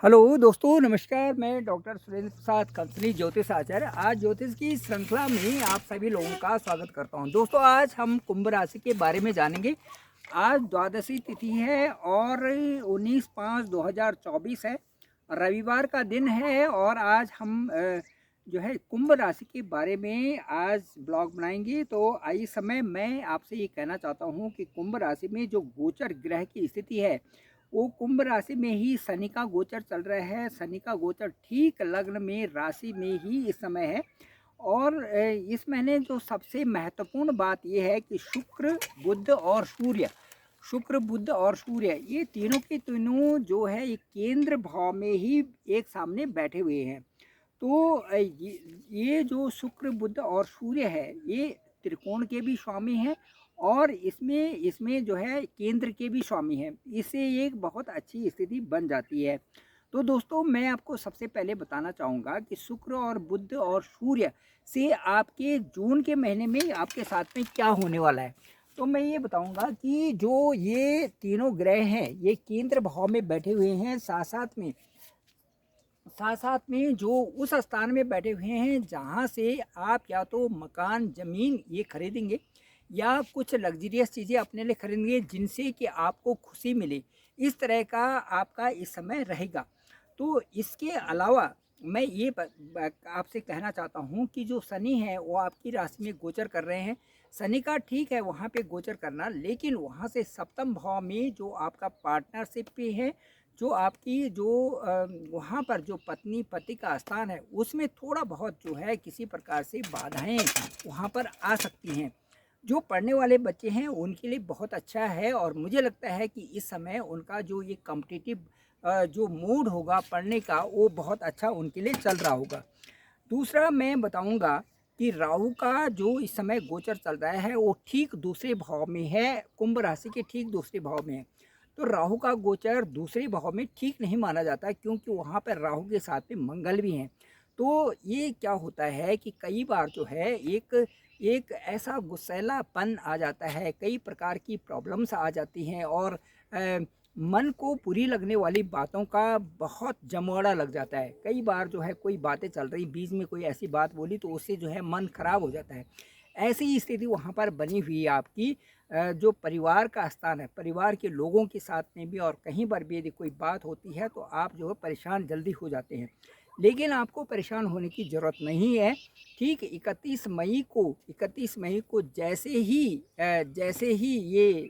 Hello दोस्तों, नमस्कार। मैं डॉक्टर सुरेंद्र प्रसाद कंसली ज्योतिष आचार्य आज ज्योतिष की श्रृंखला में आप सभी लोगों का स्वागत करता हूं। दोस्तों, आज हम कुंभ राशि के बारे में जानेंगे। आज द्वादशी तिथि है और 19/5/2024 है, रविवार का दिन है। और आज हम जो है कुंभ राशि के बारे में आज ब्लॉग बनाएंगे। तो इस समय मैं आपसे ये कहना चाहता हूँ कि कुंभ राशि में जो गोचर ग्रह की स्थिति है, वो कुंभ राशि में ही शनि का गोचर चल रहा है। शनि का गोचर ठीक लग्न में राशि में ही इस समय है। और इस महीने जो सबसे महत्वपूर्ण बात यह है कि शुक्र बुध और सूर्य ये तीनों के तीनों जो है ये केंद्र भाव में ही एक सामने बैठे हुए हैं। तो ये जो शुक्र बुध और सूर्य है ये त्रिकोण के भी स्वामी हैं और इसमें इसमें जो है केंद्र के भी स्वामी हैं। इससे एक बहुत अच्छी स्थिति बन जाती है। तो दोस्तों, मैं आपको सबसे पहले बताना चाहूँगा कि शुक्र और बुध और सूर्य से आपके जून के महीने में आपके साथ में क्या होने वाला है। तो मैं ये बताऊंगा कि जो ये तीनों ग्रह हैं ये केंद्र भाव में बैठे हुए हैं। साथ साथ में जो उस स्थान में बैठे हुए हैं जहाँ से आप या तो मकान ज़मीन ये खरीदेंगे या कुछ लग्जरियस चीज़ें अपने लिए खरीदेंगे जिनसे कि आपको खुशी मिले। इस तरह का आपका इस समय रहेगा। तो इसके अलावा मैं ये आपसे कहना चाहता हूँ कि जो शनि है वो आपकी राशि में गोचर कर रहे हैं। शनि का ठीक है वहाँ पे गोचर करना, लेकिन वहाँ से सप्तम भाव में जो आपका पार्टनरशिप पे है, जो आपकी जो वहाँ पर जो पत्नी पति का स्थान है उसमें थोड़ा बहुत जो है किसी प्रकार से बाधाएं वहाँ पर आ सकती हैं। जो पढ़ने वाले बच्चे हैं उनके लिए बहुत अच्छा है और मुझे लगता है कि इस समय उनका जो ये कॉम्पिटिटिव जो मूड होगा पढ़ने का वो बहुत अच्छा उनके लिए चल रहा होगा। दूसरा मैं बताऊंगा कि राहु का जो इस समय गोचर चल रहा है वो ठीक दूसरे भाव में है, कुंभ राशि के ठीक दूसरे भाव में है। तो राहु का गोचर दूसरे भाव में ठीक नहीं माना जाता क्योंकि वहाँ पर राहु के साथ में मंगल भी हैं। तो ये क्या होता है कि कई बार जो है एक एक ऐसा गुस्सैलापन आ जाता है, कई प्रकार की प्रॉब्लम्स आ जाती हैं और मन को बुरी लगने वाली बातों का बहुत जमावड़ा लग जाता है। कई बार जो है कोई बातें चल रही, बीच में कोई ऐसी बात बोली तो उससे जो है मन खराब हो जाता है। ऐसी ही स्थिति वहाँ पर बनी हुई है आपकी। जो परिवार का स्थान है, परिवार के लोगों के साथ में भी और कहीं पर भी यदि कोई बात होती है तो आप जो है परेशान जल्दी हो जाते हैं। लेकिन आपको परेशान होने की ज़रूरत नहीं है। ठीक 31 मई को जैसे ही ये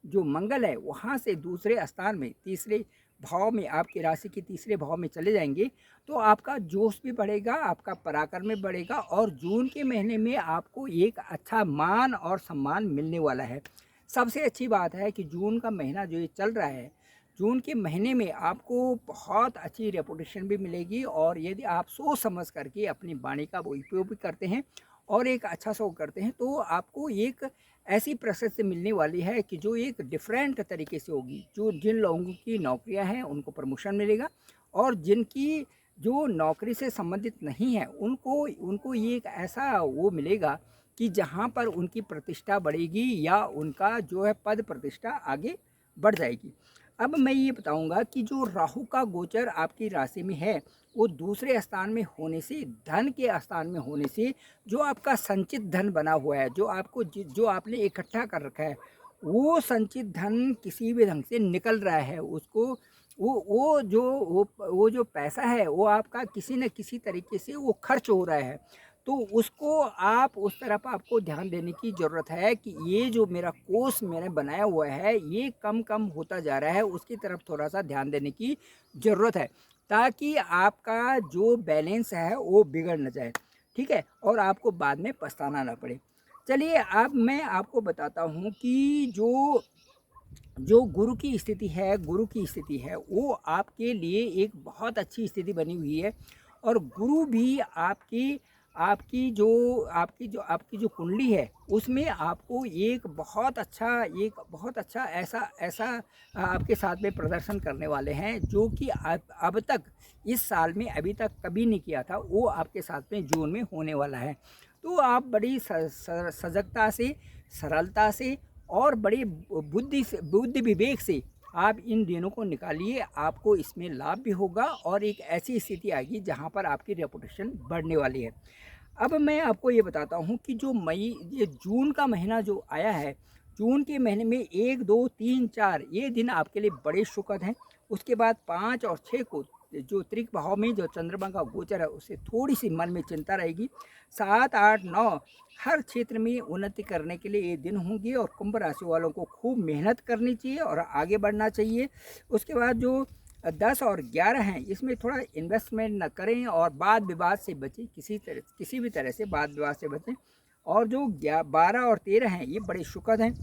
जो मंगल है वहाँ से दूसरे स्थान में तीसरे भाव में आपकी राशि के तीसरे भाव में चले जाएंगे तो आपका जोश भी बढ़ेगा, आपका पराक्रम भी बढ़ेगा और जून के महीने में आपको एक अच्छा मान और सम्मान मिलने वाला है। सबसे अच्छी बात है कि जून का महीना जो ये चल रहा है, जून के महीने में आपको बहुत अच्छी रेपुटेशन भी मिलेगी और यदि आप सोच समझ करके अपनी वाणी का उपयोग भी करते हैं और एक अच्छा शो करते हैं तो आपको एक ऐसी प्रशस्ति मिलने वाली है कि जो एक डिफरेंट तरीके से होगी। जो जिन लोगों की नौकरियां हैं उनको प्रमोशन मिलेगा और जिनकी जो नौकरी से संबंधित नहीं है उनको उनको ये एक ऐसा वो मिलेगा कि जहाँ पर उनकी प्रतिष्ठा बढ़ेगी या उनका जो है पद प्रतिष्ठा आगे बढ़ जाएगी। अब मैं ये बताऊंगा कि जो राहु का गोचर आपकी राशि में है वो दूसरे स्थान में होने से, धन के स्थान में होने से जो आपका संचित धन बना हुआ है, जो आपने इकट्ठा कर रखा है, वो संचित धन किसी भी ढंग से निकल रहा है। उसको वो जो पैसा है वो आपका किसी न किसी तरीके से वो खर्च हो रहा है। तो उसको आप उस तरफ आपको ध्यान देने की ज़रूरत है कि ये जो मेरा कोष मैंने बनाया हुआ है ये कम कम होता जा रहा है, उसकी तरफ थोड़ा सा ध्यान देने की ज़रूरत है ताकि आपका जो बैलेंस है वो बिगड़ न जाए। ठीक है, और आपको बाद में पछताना ना पड़े। चलिए अब मैं आपको बताता हूँ कि जो जो गुरु की स्थिति है वो आपके लिए एक बहुत अच्छी स्थिति बनी हुई है। और गुरु भी आपकी जो कुंडली है उसमें आपको एक बहुत अच्छा ऐसा ऐसा आपके साथ में प्रदर्शन करने वाले हैं जो कि अब तक इस साल में अभी तक कभी नहीं किया था, वो आपके साथ में जून में होने वाला है। तो आप बड़ी सजगता से, सरलता से और बड़ी बुद्धि विवेक से आप इन दिनों को निकालिए, आपको इसमें लाभ भी होगा और एक ऐसी स्थिति आएगी जहाँ पर आपकी रेपुटेशन बढ़ने वाली है। अब मैं आपको ये बताता हूँ कि जो ये जून का महीना जो आया है, जून के महीने में 1, 2, 3, 4 ये दिन आपके लिए बड़े सुखद हैं। उसके बाद 5 और 6 को जो त्रिक भाव में जो चंद्रमा का गोचर है, उससे थोड़ी-सी मन में चिंता रहेगी। 7, 8, 9 हर क्षेत्र में उन्नति करने के लिए ये दिन होंगे और कुंभ राशि वालों को खूब मेहनत करनी चाहिए और आगे बढ़ना चाहिए। उसके बाद जो 10 और 11 हैं, इसमें थोड़ा इन्वेस्टमेंट ना करें और वाद विवाद से बचें, किसी भी तरह से वाद विवाद से बचें। और जो 12 और 13 हैं, ये बड़े सुखद हैं।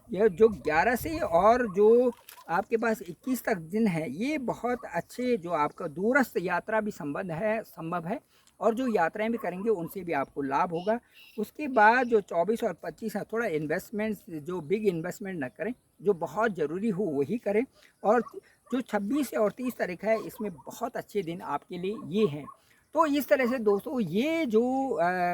यह जो 11 से और जो आपके पास 21 तक दिन है, ये बहुत अच्छे, जो आपका दूरस्थ यात्रा भी संभव है और जो यात्राएं भी करेंगे उनसे भी आपको लाभ होगा। उसके बाद जो 24 और 25 है, थोड़ा इन्वेस्टमेंट, जो बिग इन्वेस्टमेंट ना करें, जो बहुत ज़रूरी हो वही करें। और जो 26 और 30 तारीख है, इसमें बहुत अच्छे दिन आपके लिए ये हैं। तो इस तरह से दोस्तों, ये जो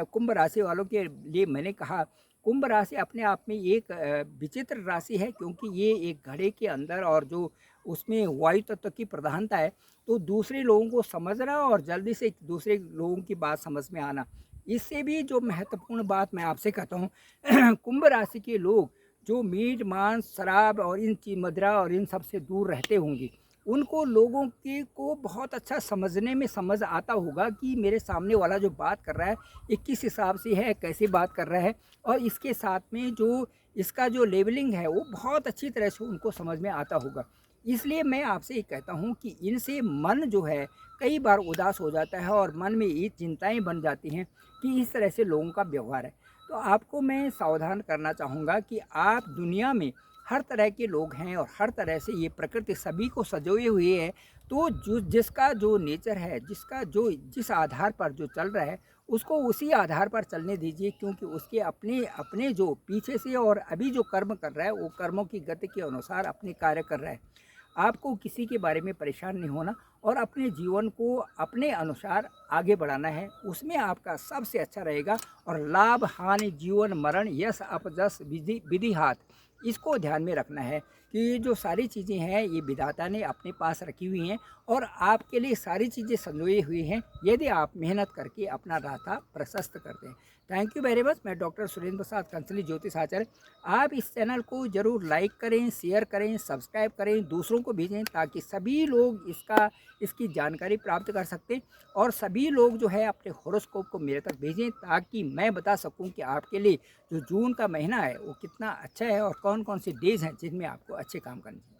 कुंभ राशि वालों के लिए मैंने कहा, कुंभ राशि अपने आप में एक विचित्र राशि है, क्योंकि ये एक घड़े के अंदर और जो उसमें वायु तत्व की प्रधानता है, तो दूसरे लोगों को समझना और जल्दी से दूसरे लोगों की बात समझ में आना, इससे भी जो महत्वपूर्ण बात मैं आपसे कहता हूँ कुंभ राशि के लोग जो मीट मांस शराब और इन चीज मदिरा और इन सब से दूर रहते होंगे, उनको लोगों के को बहुत अच्छा समझने में समझ आता होगा कि मेरे सामने वाला जो बात कर रहा है ये किस हिसाब से है, कैसे बात कर रहा है। और इसके साथ में जो इसका जो लेवलिंग है वो बहुत अच्छी तरह से उनको समझ में आता होगा। इसलिए मैं आपसे ये कहता हूँ कि इनसे मन जो है कई बार उदास हो जाता है और मन में ये चिंताएं बन जाती हैं कि इस तरह से लोगों का व्यवहार है। तो आपको मैं सावधान करना चाहूँगा कि आप दुनिया में हर तरह के लोग हैं और हर तरह से ये प्रकृति सभी को सजोए हुए है। तो जो जिसका जो नेचर है, जिसका जो जिस आधार पर जो चल रहा है, उसको उसी आधार पर चलने दीजिए, क्योंकि उसके अपने अपने जो पीछे से और अभी जो कर्म कर रहा है, वो कर्मों की गति के अनुसार अपने कार्य कर रहा है। आपको किसी के बारे में परेशान नहीं होना और अपने जीवन को अपने अनुसार आगे बढ़ाना है, उसमें आपका सबसे अच्छा रहेगा। और लाभ हानि जीवन मरण यश अपजस विधि विधि हाथ, इसको ध्यान में रखना है कि जो सारी चीज़ें हैं ये विधाता ने अपने पास रखी हुई हैं और आपके लिए सारी चीज़ें संजोई हुई हैं, यदि आप मेहनत करके अपना रास्ता प्रशस्त करते हैं। Thank you very much. मैं डॉक्टर सुरेंद्र प्रसाद कंसली ज्योतिष आचार्य। आप इस चैनल को ज़रूर लाइक करें, शेयर करें, सब्सक्राइब करें, दूसरों को भेजें, ताकि सभी लोग इसकी जानकारी प्राप्त कर सकते और सभी लोग जो है अपने हॉरोस्कोप को मेरे तक भेजें, ताकि मैं बता सकूं कि आपके लिए जो जून का महीना है वो कितना अच्छा है और कौन कौन से डेज हैं जिनमें आपको अच्छे काम करने चाहिए।